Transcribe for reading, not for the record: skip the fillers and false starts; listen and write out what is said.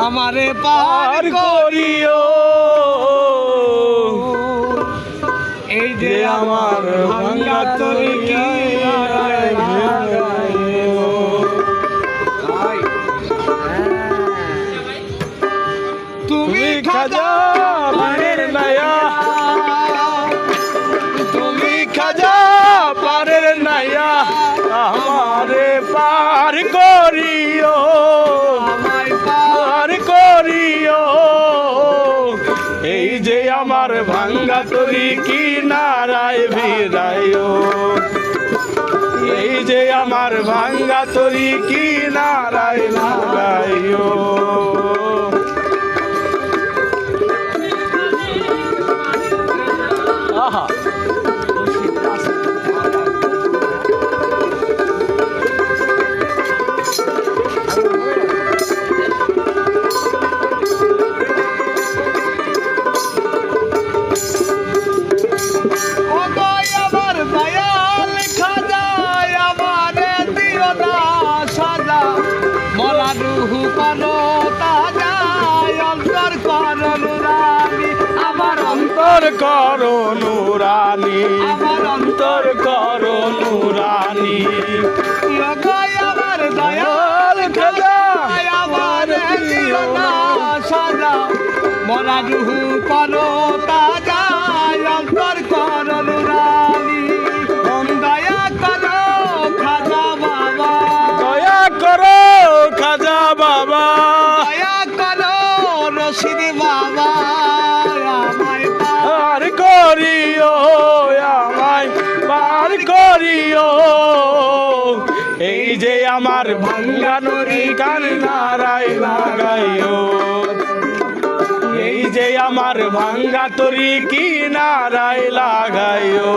আমারে পার করিও। এই যে আমার ভাঙা তরিকি তুমি খাজা পারের নাইয়া, তুমি খাজা পারের নাইয়া, আমারে পার করিও, আমায় পার করিও। এই যে আমার ভাঙ্গা তরিকি নারায় ভিড়াইও, এই যে আমার ভাঙ্গা তরিকি নারায় লাগাইও। আহা রুহু করো তাজা, অন্তর করো নুরানি, আমার অন্তর করো নুরানি, আমার অন্তর করো নুরানি। আমার দয়াল খাজা আমার দিও না সাজা, মরা রুহু করো তাজা, অন্তর করো নুরানি। দয়া করো খাজা বাবা, দয়া করো খাজা বাবা, দয়া করো রশিদ বাবা, আমায় পার করিও, আমায় পার করিও। এই যে আমার ভাঙ্গা তরিকি নারায় লাগাইও, এই যে আমার ভাঙ্গা তরিকি নারায় লাগাইও।